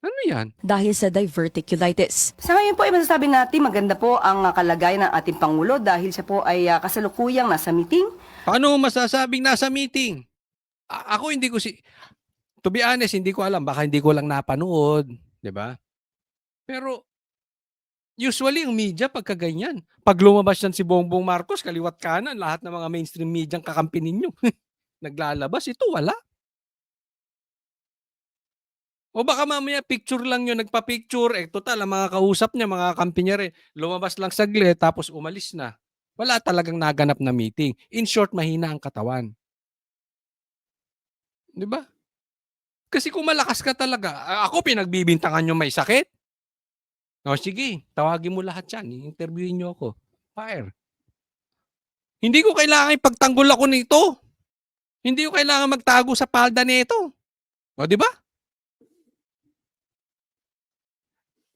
Speaker 1: Ano yan?
Speaker 6: Dahil sa diverticulitis.
Speaker 7: Sa ngayon po ay masasabi natin maganda po ang kalagayan ng ating Pangulo dahil siya po ay kasalukuyang nasa meeting.
Speaker 1: Paano mo masasabing nasa meeting? Ako hindi ko to be honest, hindi ko alam. Baka hindi ko lang napanood. 'Di ba? Pero, usually ang media pagka ganyan. Pag lumabas yan si Bongbong Marcos, kaliwat kanan, lahat ng mga mainstream media ang kakampi ninyo. Naglalabas, ito wala. O baka mamaya picture lang yun, nagpa-picture, total, ang mga kausap niya, mga kampi niya rin, lumabas lang saglit, tapos umalis na. Wala talagang naganap na meeting. In short, mahina ang katawan. Di ba? Kasi kung malakas ka talaga, ako pinagbibintangan nyo may sakit. O sige, tawagin mo lahat yan, i-interviewin nyo ako. Fire. Hindi ko kailangan ipagtanggol ako nito. Hindi ko kailangan magtago sa palda nito. O di ba?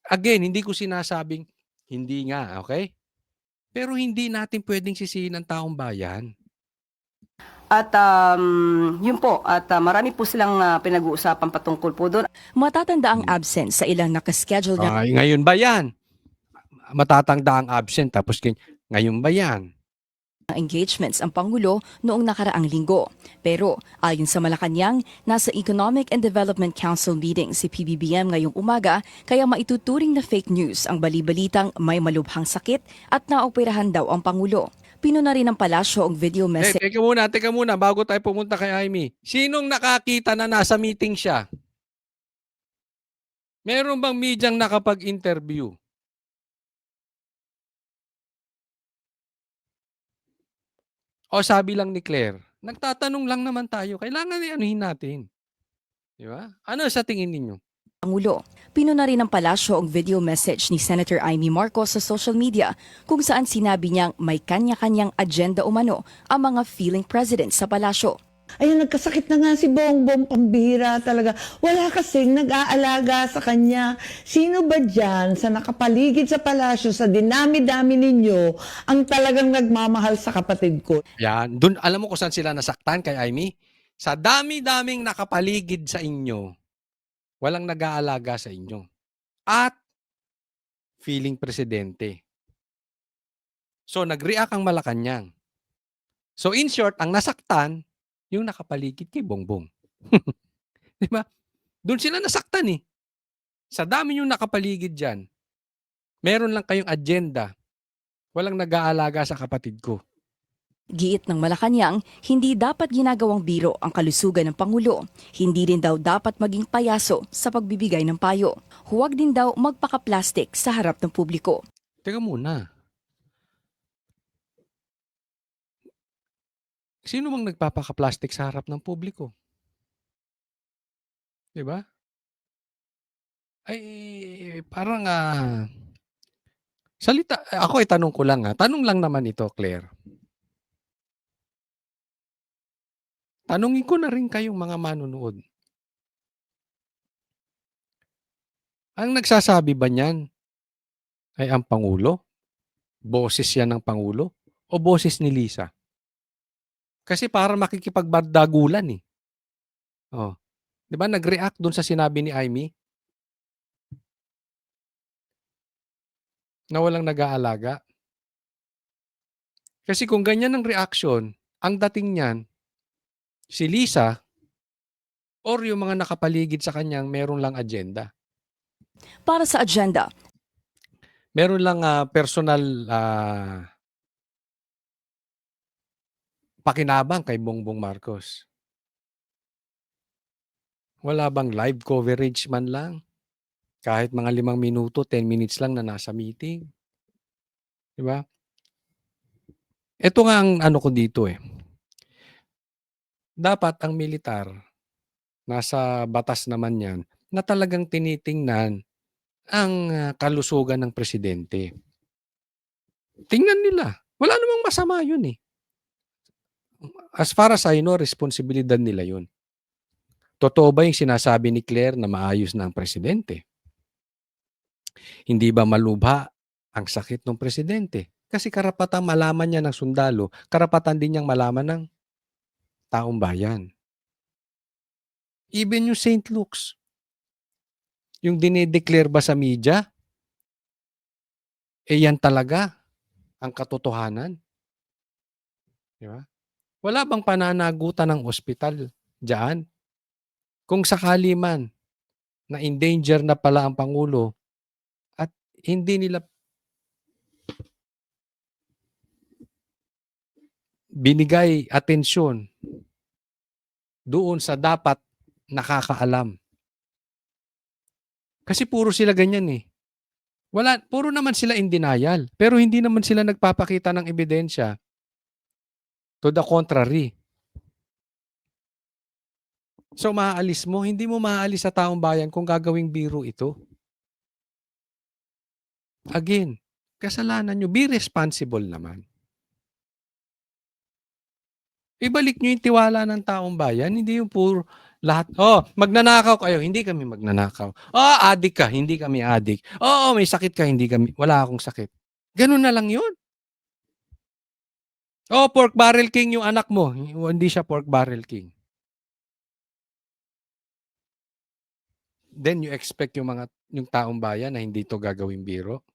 Speaker 1: Again, hindi ko sinasabing hindi nga, okay? Pero hindi natin pwedeng sisihin ang taong bayan.
Speaker 7: At yun po, at marami po silang pinag-uusapan patungkol po doon.
Speaker 6: Matatanda ang absence sa ilang nakaschedule na
Speaker 1: Ay, ngayon ba yan? Matatanda ang absent tapos ngayon ba yan?
Speaker 6: engagements ang Pangulo noong nakaraang linggo. Pero ayon sa Malacanang, nasa Economic and Development Council meeting si PBBM ngayong umaga kaya maituturing na fake news ang balibalitang may malubhang sakit at naoperahan daw ang Pangulo. Pinuna rin ng palasyo ang video message.
Speaker 1: Teka muna, bago tayo pumunta kay Jaime. Sinong nakakita na nasa meeting siya? Meron bang medyang nakapag-interview? O sabi lang ni Claire, nagtatanong lang naman tayo, kailangan anuhin natin. Di ba? Ano sa tingin ninyo?
Speaker 6: Pangulo. Pinuna rin ng palasyo ang video message ni Senator Amy Marcos sa social media kung saan sinabi niyang may kanya-kanyang agenda umano ang mga feeling president sa palasyo.
Speaker 8: Ayun, nagkasakit na nga si Bongbong, pambihira talaga. Wala kasing nag-aalaga sa kanya. Sino ba dyan sa nakapaligid sa palasyo, sa dinami-dami ninyo, ang talagang nagmamahal sa kapatid ko?
Speaker 1: Yan. Dun, alam mo kung saan sila nasaktan kay Amy? Sa dami-daming nakapaligid sa inyo, walang nag-aalaga sa inyo. At feeling presidente. So, nag-react ang Malacanang. So, in short, ang nasaktan, yung nakapaligid kay Bongbong. Di ba? Doon sila nasaktan eh. Sa dami yung nakapaligid dyan, meron lang kayong agenda. Walang nag-aalaga sa kapatid ko.
Speaker 6: Giit ng Malacanang, hindi dapat ginagawang biro ang kalusugan ng Pangulo. Hindi rin daw dapat maging payaso sa pagbibigay ng payo. Huwag din daw magpaka-plastic sa harap ng publiko.
Speaker 1: Teka muna. Sino bang nagpapaka-plastic sa harap ng publiko? Di ba? Ay, parang ako tanong ko lang tanong lang naman ito, Claire. Tanungin ko na rin kayong mga manunood. Ang nagsasabi ba niyan ay ang Pangulo? Boses yan ng Pangulo? O boses ni Lisa? Kasi para makikipagbardagulan eh. Oh. 'Di ba nag-react doon sa sinabi ni Amy? Na walang nag-aalaga. Kasi kung ganyan ang reaction, ang dating niyan, si Lisa or yung mga nakapaligid sa kanyang meron lang agenda.
Speaker 6: Para sa agenda,
Speaker 1: Meron lang personal pakinabang kay Bongbong Marcos. Wala bang live coverage man lang? Kahit mga 5 minuto, 10 minutes lang na nasa meeting. 'Di ba? Ito nga ang ano ko dito eh. Dapat ang militar, nasa batas naman 'yan, na talagang tinitingnan ang kalusugan ng presidente. Tingnan nila. Wala namang masama 'yun eh. As far as I know, responsibilidad nila 'yun. Totoo ba yung sinasabi ni Claire na maayos na ang presidente? Hindi ba malubha ang sakit ng presidente? Kasi karapatang malaman niya ng sundalo, karapatan din niyang malaman ng taong bayan. Even yung St. Luke's, yung dinideclare ba sa media, yan talaga ang katotohanan. Di ba? Wala bang pananagutan ng ospital diyan? Kung sakali man na in danger na pala ang Pangulo at hindi nila binigay atensyon doon sa dapat nakakaalam. Kasi puro sila ganyan eh. Puro naman sila in denial, pero hindi naman sila nagpapakita ng ebidensya to the contrary. So maaalis mo, hindi mo maaalis sa taong bayan kung gagawing biro ito. Again, kasalanan nyo, be responsible naman. Ibalik nyo yung tiwala ng taong bayan, hindi yung puro lahat. Magnanakaw kayo, hindi kami magnanakaw. Adik ka, hindi kami adik. May sakit ka, hindi kami, wala akong sakit. Ganun na lang yun. Pork barrel king yung anak mo, hindi siya pork barrel king. Then you expect yung taong bayan na hindi to gagawing biro?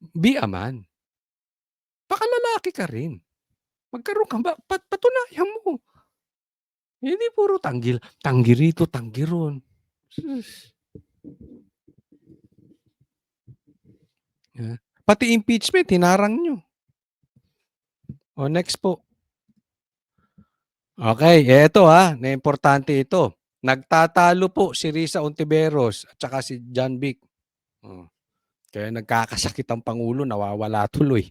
Speaker 1: Be a man. Pakalalaki ka rin. Magkaroon ka ba? Patunayan mo. Hindi puro tanggil. Tanggi rito, tanggi ron. Pati impeachment, hinarang nyo. Next po. Okay, eto na importante ito. Nagtatalo po si Risa Ontiveros at saka si John Vic. Kaya nagkakasakit ang Pangulo, nawawala tuloy.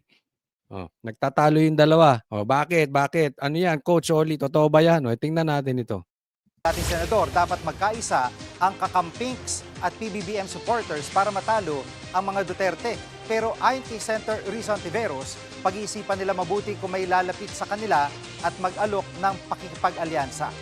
Speaker 1: Nagtatalo yung dalawa. Bakit? Ano yan, Coach Oli? Totoo ba yan? Tingnan natin ito.
Speaker 9: Dating senador, dapat magkaisa ang kakampinks at PBBM supporters para matalo ang mga Duterte. Pero ayon kay Senator Risa Ontiveros, pag-iisipan nila mabuti kung may lalapit sa kanila at mag-alok ng pakikipag-alyansa.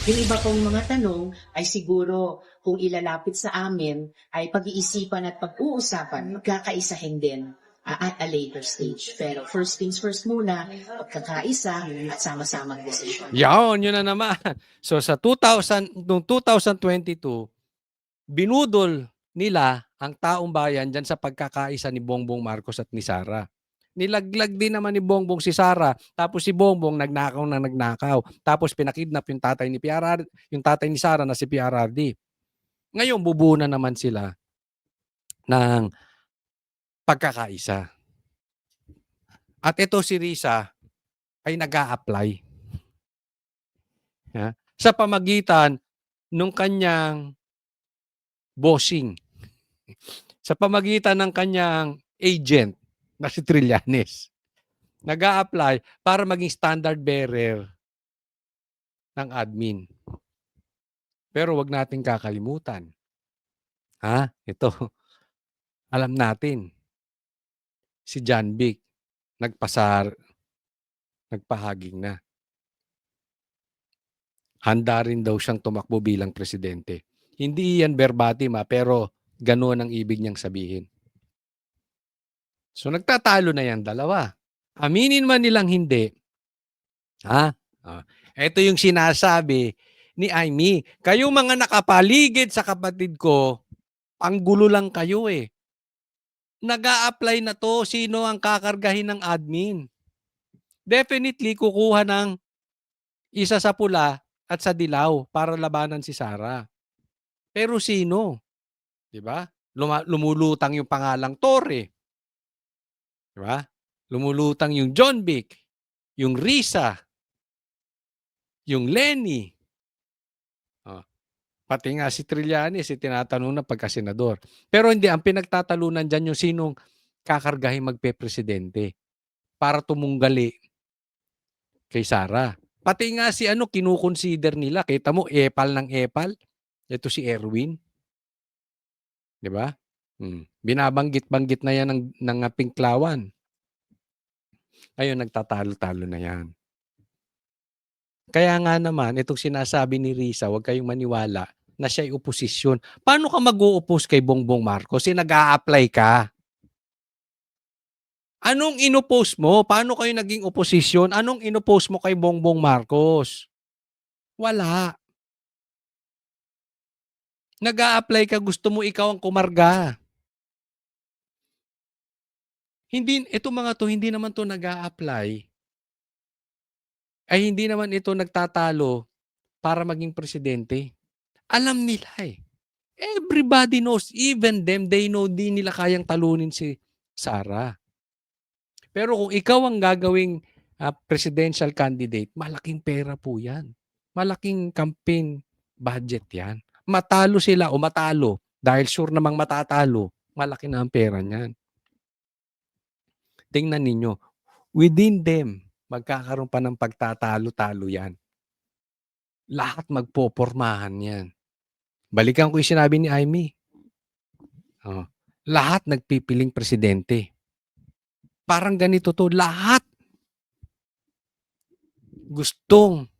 Speaker 10: Yung iba pong mga tanong ay siguro kung ilalapit sa amin ay pag-iisipan at pag-uusapan, magkakaisahin din at a later stage. Pero first things first muna, pagkakaisa at sama-samang decision.
Speaker 1: Yun na naman. So sa 2022, binudol nila ang taong bayan dyan sa pagkakaisa ni Bongbong Marcos at ni Sara. Nilaglag din naman ni Bongbong si Sara, tapos si Bongbong nagnakaw. Tapos pinakidnap yung tatay ni Sara na si PRRD. Ngayon bubuo na naman sila ng pagkakaisa. At ito si Risa ay nag-a-apply. Sa pamagitan ng kanyang bossing. Sa pamagitan ng kanyang agent na si Trillanes. Nag-a-apply para maging standard bearer ng admin. Pero wag nating kakalimutan. Ito. Alam natin. Si John Vic nagpahaging na. Handa rin daw siyang tumakbo bilang presidente. Hindi yan verbatim pero ganoon ang ibig niyang sabihin. So nagtatalo na yan dalawa. Aminin man nilang hindi. Ito yung sinasabi ni Amy. Kayong mga nakapaligid sa kapatid ko, panggulo lang kayo eh. Nag-a-apply na to, sino ang kakargahin ng admin? Definitely kukuha ng isa sa pula at sa dilaw para labanan si Sara. Pero sino? 'Di ba? Lumulutang yung pangalang Torre. 'Di ba? Lumulutang yung John Vic, yung Risa. yung Lenny. Oh, pati nga si Trillanes, tinatanong na pagka-senador. Pero hindi, ang pinagtatalunan dyan yung sinong kakargahin magpe-presidente para tumunggali kay Sara. Pati nga si kinukonsider nila. Kita mo, epal ng epal. Ito si Erwin. Di ba? Binabanggit-banggit na yan ng Pinklawan. Ayun, nagtatalo-talo na yan. Kaya nga naman, itong sinasabi ni Risa, huwag kayong maniwala na siya'y oposisyon. Paano ka mag-u-oppose kay Bongbong Marcos? Nag-a-apply ka. Anong inoppose mo? Paano kayo naging oposisyon? Anong inoppose mo kay Bongbong Marcos? Wala. Nag-a-apply ka, gusto mo ikaw ang kumarga. Ito mga to, hindi naman to nag-a-apply. Ay hindi naman ito nagtatalo para maging presidente. Alam nila eh. Everybody knows, even them, they know di nila kayang talunin si Sara. Pero kung ikaw ang gagawing presidential candidate, malaking pera po yan. Malaking campaign budget yan. Matalo sila o matalo, dahil sure namang matatalo, malaki na ang pera niyan. Tingnan ninyo, within them, magkakaroon pa ng pagtatalo-talo yan. Lahat magpopormahan yan. Balikan ko yung sinabi ni Amy. Lahat nagpipiling presidente. Parang ganito to, lahat gustong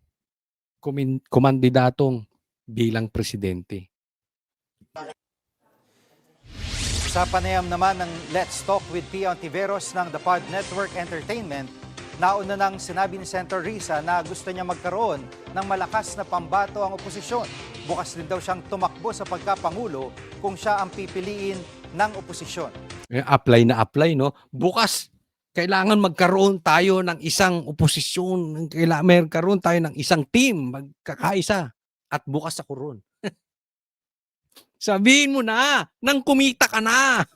Speaker 1: kumandidatong bilang presidente.
Speaker 9: Sa panayam naman ng Let's Talk with Pia Ontiveros ng The Pod Network Entertainment, nauna nang sinabi ni Senator Risa na gusto niya magkaroon ng malakas na pambato ang oposisyon. Bukas din daw siyang tumakbo sa pagkapangulo kung siya ang pipiliin ng oposisyon.
Speaker 1: Apply na apply, no? Bukas, kailangan magkaroon tayo ng isang oposisyon. Kailangan magkaroon tayo ng isang team, magkakaisa. At bukas ako ron. Sabihin mo na, nang kumita ka na.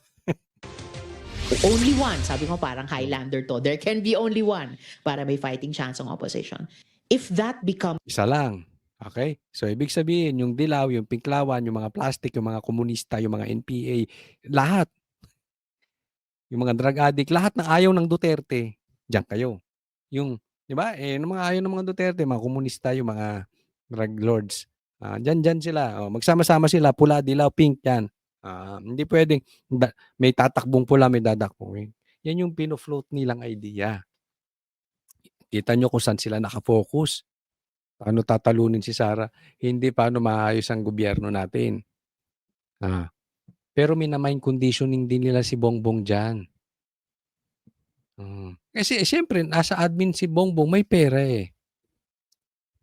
Speaker 10: Only one. Sabi mo parang Highlander to. There can be only one para may fighting chance ng opposition. If that becomes
Speaker 1: Isa lang. Okay? So, ibig sabihin, yung Dilaw, yung Pinklawan, yung mga plastic, yung mga komunista, yung mga NPA, lahat. Yung mga drug addict, lahat ng ayaw ng Duterte, diyan kayo. Yung, di ba? Yung mga ayaw ng mga Duterte, mga komunista, yung mga drug lords. Diyan sila. Magsama-sama sila, pula, dilaw, pink, yan. Hindi pwedeng may tatakbong pula, may dadakbong. Yan yung pino-float nilang idea. Kita nyo kung saan sila nakafocus. Paano tatalunin si Sara? Hindi paano maayos ang gobyerno natin. Pero minamind conditioning din nila si Bongbong dyan. Kasi siyempre, nasa admin si Bongbong, may pera eh.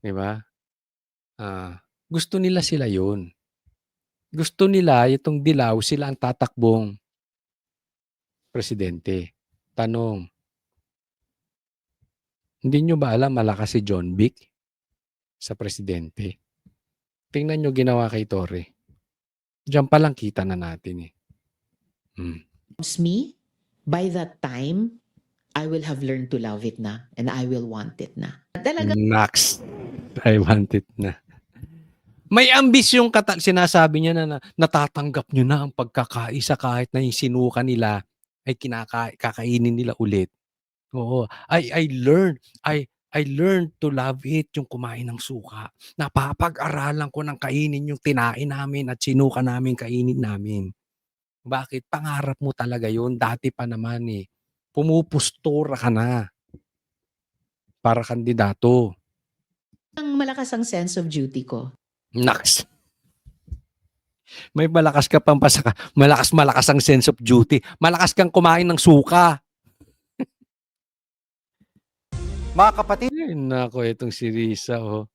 Speaker 1: Di ba? Gusto nila sila yun. Gusto nila, itong Dilaw, sila ang tatakbong presidente. Tanong, hindi nyo ba alam malakas si John Vic sa presidente? Tingnan nyo ginawa kay Torre. Diyan pa lang kita na natin eh.
Speaker 10: me, by that time, I will have learned to love it na and I will want it na. Talaga
Speaker 1: Max, I want it na. May ambisyon sinasabi niya na natatanggap nyo na ang pagkakaisa kahit na yung sinuka nila ay kakainin nila ulit. Oo. I learned to love it, yung kumain ng suka. Napapag-aralan ko ng kainin yung tinain namin at sinuka namin kainin namin. Bakit? Pangarap mo talaga yun. Dati pa naman eh. Pumupustura ka na para kandidato.
Speaker 10: malakas ang sense of duty ko.
Speaker 1: Naks. May malakas ka pang pasaka. Malakas ang sense of duty. Malakas kang kumain ng suka.
Speaker 9: Mga kapatid,
Speaker 1: Ay, nako, itong si Risa, oh.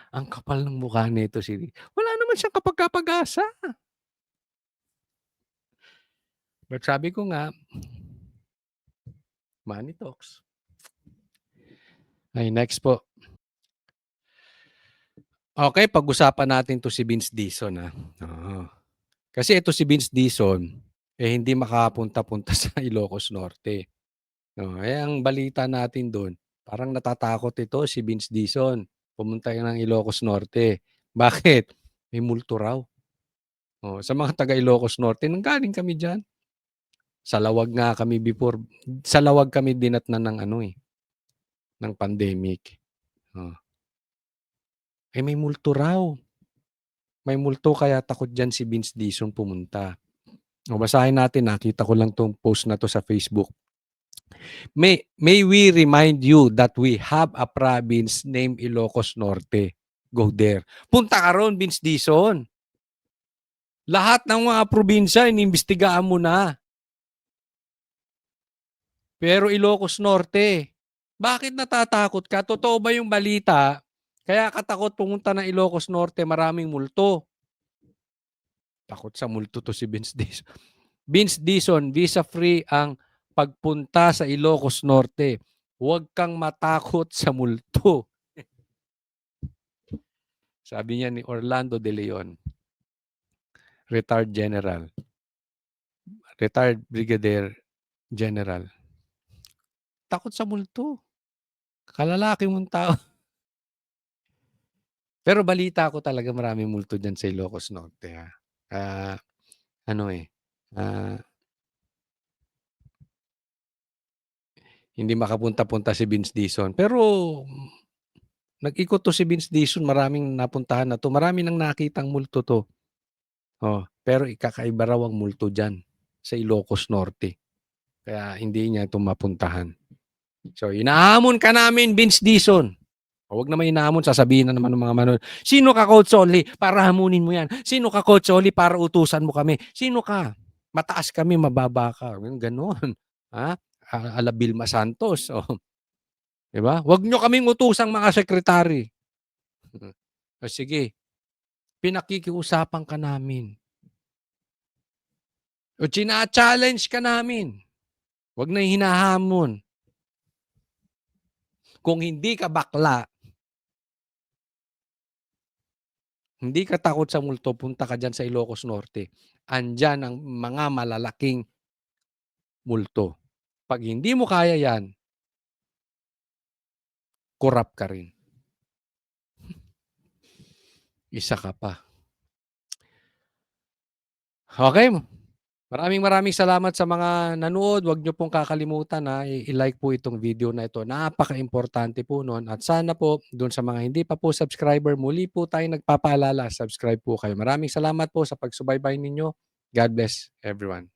Speaker 1: Ang kapal ng mukha nito si Risa. Wala naman siyang kapag-asa. But sabi ko nga, money talks. Ay, next po. Okay, pag-usapan natin to si Vince Dizon. Kasi ito si Vince Dizon, hindi makapunta-punta sa Ilocos Norte. Ang balita natin do'n, parang natatakot ito si Vince Dizon, pumunta ng Ilocos Norte. Bakit? May multo raw. Sa mga taga Ilocos Norte, nanggaling kami diyan. Sa Lawag nga kami before. Sa Lawag kami dinatnan ng ng pandemic. Oh. May multo raw. May multo kaya takot diyan si Vince Dizon pumunta. Basahin natin, nakita ko lang 'tong post na 'to sa Facebook. May we remind you that we have a province named Ilocos Norte. Go there. Punta ka ron, Vince Dizon. Lahat ng mga probinsya, inimbestigahan mo na. Pero Ilocos Norte, bakit natatakot ka? Totoo ba yung balita? Kaya katakot pumunta ng Ilocos Norte, maraming multo. Takot sa multo to si Vince Dizon. Vince Dizon, visa-free ang pagpunta sa Ilocos Norte. Huwag kang matakot sa multo. Sabi niya ni Orlando De Leon, retired general. Retired brigadier general. Takot sa multo. Kalalaki mong tao. Pero balita ko talaga maraming multo dyan sa Ilocos Norte. Hindi makapunta-punta si Vince Dizon. Pero nag-ikot to si Vince Dizon, maraming napuntahan na to. Marami nang nakitang multo to. Pero kakaiba raw ang multo dyan sa Ilocos Norte. Kaya hindi niya ito mapuntahan. So, inahamon ka namin, Vince Dizon. Huwag naman inahamon, sasabihin na naman ng mga manood, sino ka, Coach Oli, para hamunin mo yan? Sino ka, Coach Oli, para utusan mo kami? Sino ka? Mataas kami, mababa ka. Ganon. Ala Vilma Santos. Diba? Huwag nyo kaming utusang mga sekretary. Sige. Pinakikiusapan ka namin. O china-challenge ka namin. Huwag na hinahamon. Kung hindi ka bakla, hindi ka takot sa multo, punta ka dyan sa Ilocos Norte. Andyan ang mga malalaking multo. Pag hindi mo kaya yan, korap ka rin. Isa ka pa. Okay. Maraming salamat sa mga nanood. Huwag niyo pong kakalimutan na i-like po itong video na ito. Napaka-importante po nun. At sana po, doon sa mga hindi pa po subscriber, muli po tayo nagpapaalala. Subscribe po kayo. Maraming salamat po sa pagsubaybay ninyo. God bless everyone.